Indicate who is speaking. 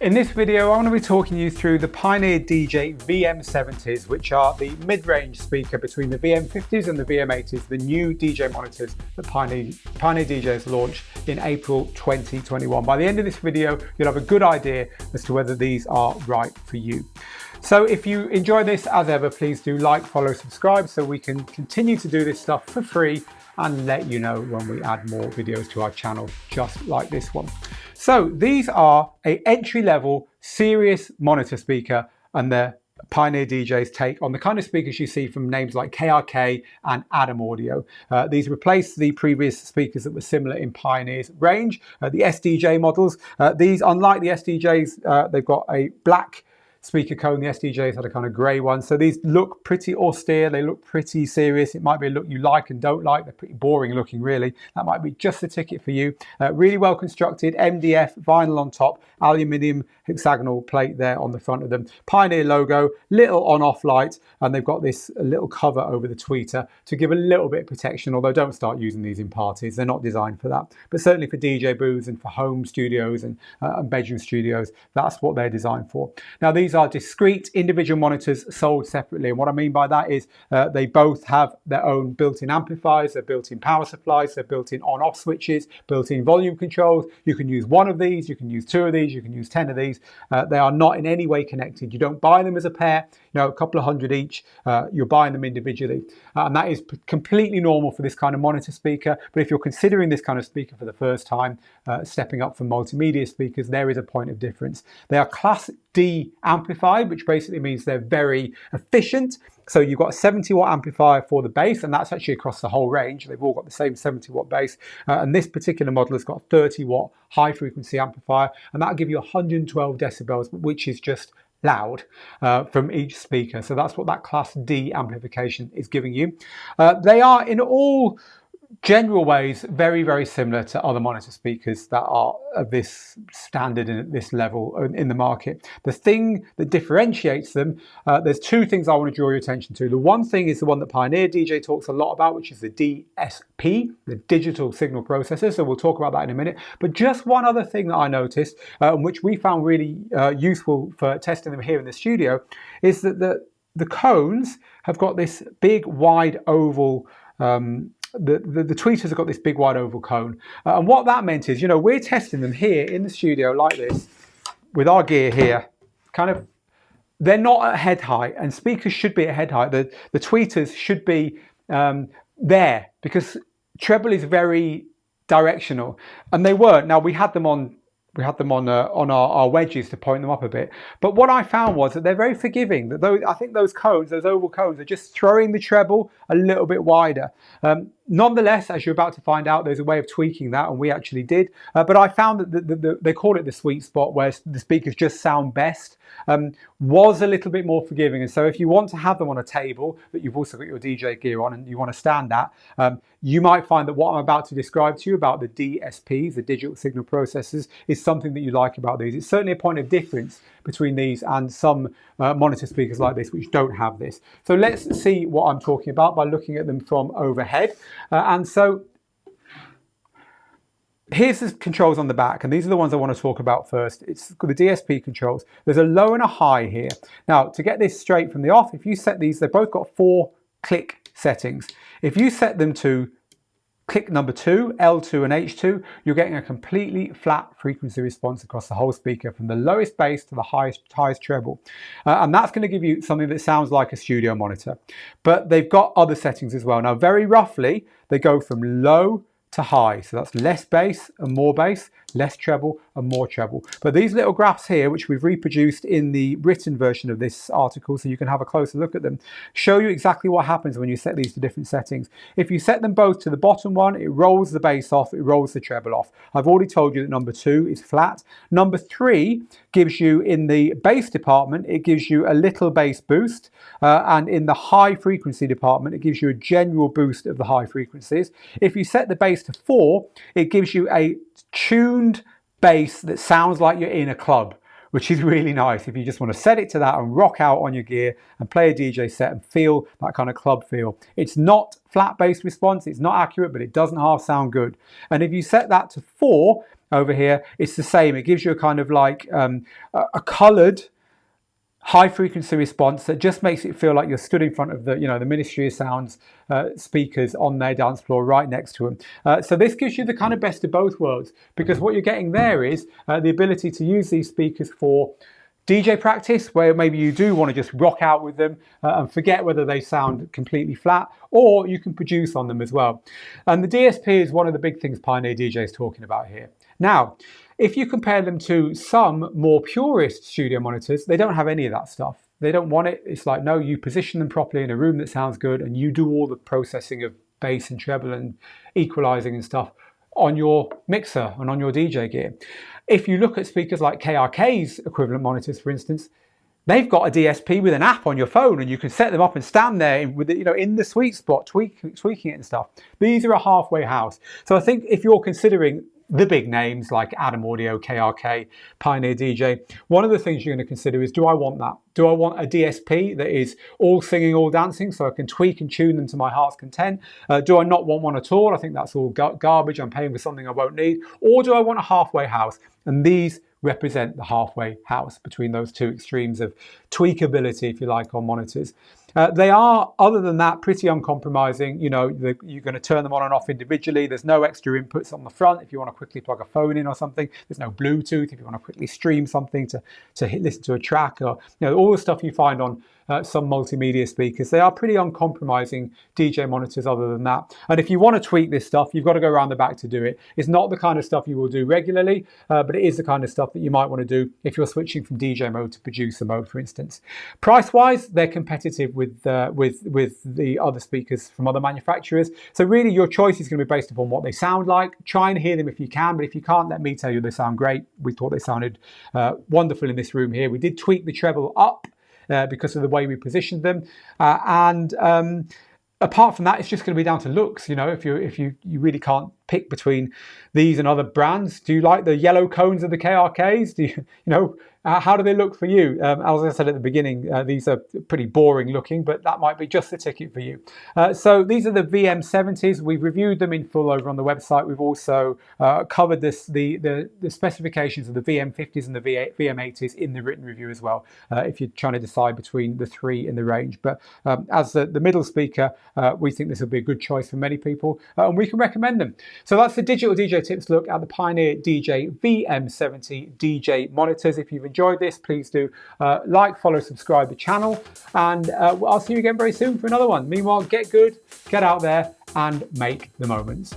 Speaker 1: In this video, I'm going to be talking you through the Pioneer DJ VM-70s, which are the mid-range speaker between the VM-50s and the VM-80s, the new DJ monitors that Pioneer DJs launched in April 2021. By the end of this video, you'll have a good idea as to whether these are right for you. So if you enjoy this, as ever, please do like, follow, subscribe so we can continue to do this stuff for free and let you know when we add more videos to our channel, just like this one. So these are an entry-level serious monitor speaker, and the Pioneer DJs take on the kind of speakers you see from names like KRK and Adam audio. These replace the previous speakers that were similar in Pioneer's range, the SDJ models. These, unlike the SDJs, they've got a black speaker cone. The SDJs had a kind of grey one. So these look pretty austere. They look pretty serious. It might be a look you like and don't like. They're pretty boring looking, really. That might be just the ticket for you. Really well constructed, MDF, vinyl on top, aluminium hexagonal plate there on the front of them. Pioneer logo, little on-off light, and they've got this little cover over the tweeter to give a little bit of protection, although don't start using these in parties. They're not designed for that. But certainly for DJ booths and for home studios and bedroom studios, that's what they're designed for. Now, these are discrete individual monitors sold separately, and what I mean by that is they both have their own built-in amplifiers, their built-in power supplies, their built-in on-off switches, built-in volume controls. You can use one of these, you can use two of these, you can use 10 of these. They are not in any way connected. You don't buy them as a pair, you know, a couple of hundred each. You're buying them individually, and that is completely normal for this kind of monitor speaker. But if you're considering this kind of speaker for the first time, stepping up from multimedia speakers, there is a point of difference. They are Class D amplified, which basically means they're very efficient. So you've got a 70 watt amplifier for the bass, and that's actually across the whole range. They've all got the same 70 watt bass, and this particular model has got a 30 watt high frequency amplifier, and that'll give you 112 decibels, which is just loud from each speaker. So that's what that Class D amplification is giving you. They are in all general ways very, very similar to other monitor speakers that are of this standard and at this level in the market. The thing that differentiates them, there's two things I want to draw your attention to. The one thing is the one that Pioneer DJ talks a lot about, which is the DSP, the digital signal processor. So we'll talk about that in a minute. But just one other thing that I noticed, which we found really useful for testing them here in the studio, is that the cones have got this big wide oval the tweeters have got this big wide oval cone, and what that meant is, you know, we're testing them here in the studio like this with our gear here, kind of, they're not at head height, and speakers should be at head height. The tweeters should be there, because treble is very directional, and they weren't. Now we had them on our wedges to point them up a bit. But what I found was that they're very forgiving. That I think those cones, those oval cones, are just throwing the treble a little bit wider. Nonetheless, as you're about to find out, there's a way of tweaking that, and we actually did. But I found that they call it the sweet spot, where the speakers just sound best, was a little bit more forgiving. And so if you want to have them on a table that you've also got your DJ gear on and you want to stand at, you might find that what I'm about to describe to you about the DSPs, the digital signal processors, is something that you like about these. It's certainly a point of difference between these and some monitor speakers like this, which don't have this. So let's see what I'm talking about by looking at them from overhead. And so here's the controls on the back, and these are the ones I want to talk about first. It's the DSP controls. There's a low and a high here. Now, to get this straight from the off, if you set these, they've both got 4 click settings. If you set them to click number 2, L2 and H2, you're getting a completely flat frequency response across the whole speaker, from the lowest bass to the highest treble. And that's going to give you something that sounds like a studio monitor. But they've got other settings as well. Now, very roughly, they go from low to high. So that's less bass and more bass, less treble and more treble. But these little graphs here, which we've reproduced in the written version of this article so you can have a closer look at them, show you exactly what happens when you set these to different settings. If you set them both to the bottom one, it rolls the bass off, it rolls the treble off. I've already told you that number 2 is flat. Number 3 gives you, in the bass department, it gives you a little bass boost, and in the high frequency department, it gives you a general boost of the high frequencies. If you set the bass to 4, it gives you a tuned bass that sounds like you're in a club, which is really nice if you just want to set it to that and rock out on your gear and play a DJ set and feel that kind of club feel. It's not flat bass response, it's not accurate, but it doesn't half sound good. And if you set that to 4, over here, it's the same. It gives you a kind of like a coloured high frequency response that just makes it feel like you're stood in front of the, the Ministry of Sound's speakers on their dance floor right next to them. So this gives you the kind of best of both worlds, because what you're getting there is the ability to use these speakers for DJ practice, where maybe you do want to just rock out with them and forget whether they sound completely flat, or you can produce on them as well. And the DSP is one of the big things Pioneer DJ is talking about here. Now, if you compare them to some more purist studio monitors, they don't have any of that stuff. They don't want it. It's like, no, you position them properly in a room that sounds good, and you do all the processing of bass and treble and equalizing and stuff on your mixer and on your DJ gear. If you look at speakers like KRK's equivalent monitors, for instance, they've got a DSP with an app on your phone, and you can set them up and stand there with it, in the sweet spot, tweaking it and stuff. These are a halfway house. So I think if you're considering the big names like Adam Audio, KRK, Pioneer DJ, one of the things you're going to consider is, do I want that? Do I want a DSP that is all singing, all dancing, so I can tweak and tune them to my heart's content? Do I not want one at all? I think that's all garbage. I'm paying for something I won't need. Or do I want a halfway house? And these represent the halfway house between those two extremes of tweakability, if you like, on monitors. They are, other than that, pretty uncompromising. You're going to turn them on and off individually. There's no extra inputs on the front if you want to quickly plug a phone in or something. There's no Bluetooth if you want to quickly stream something to listen to a track, or all the stuff you find on some multimedia speakers. They are pretty uncompromising DJ monitors other than that. And if you want to tweak this stuff, you've got to go around the back to do it. It's not the kind of stuff you will do regularly, but it is the kind of stuff that you might want to do if you're switching from DJ mode to producer mode, for instance. Price-wise, they're competitive with the other speakers from other manufacturers. So really your choice is going to be based upon what they sound like. Try and hear them if you can, but if you can't, let me tell you they sound great. We thought they sounded wonderful in this room here. We did tweak the treble up because of the way we positioned them, and apart from that, it's just going to be down to looks. If you really can't pick between these and other brands, do you like the yellow cones of the KRKs? Do you how do they look for you? As I said at the beginning, these are pretty boring looking, but that might be just the ticket for you. So these are the VM-70s. We've reviewed them in full over on the website. We've also covered the specifications of the VM-50s and the VM-80s in the written review as well, if you're trying to decide between the three in the range. But as the middle speaker, we think this will be a good choice for many people, and we can recommend them. So that's the Digital DJ Tips look at the Pioneer DJ VM-70 DJ monitors. If you've enjoyed this, please do like, follow, subscribe the channel, and I'll see you again very soon for another one. Meanwhile, get good, get out there, and make the moments.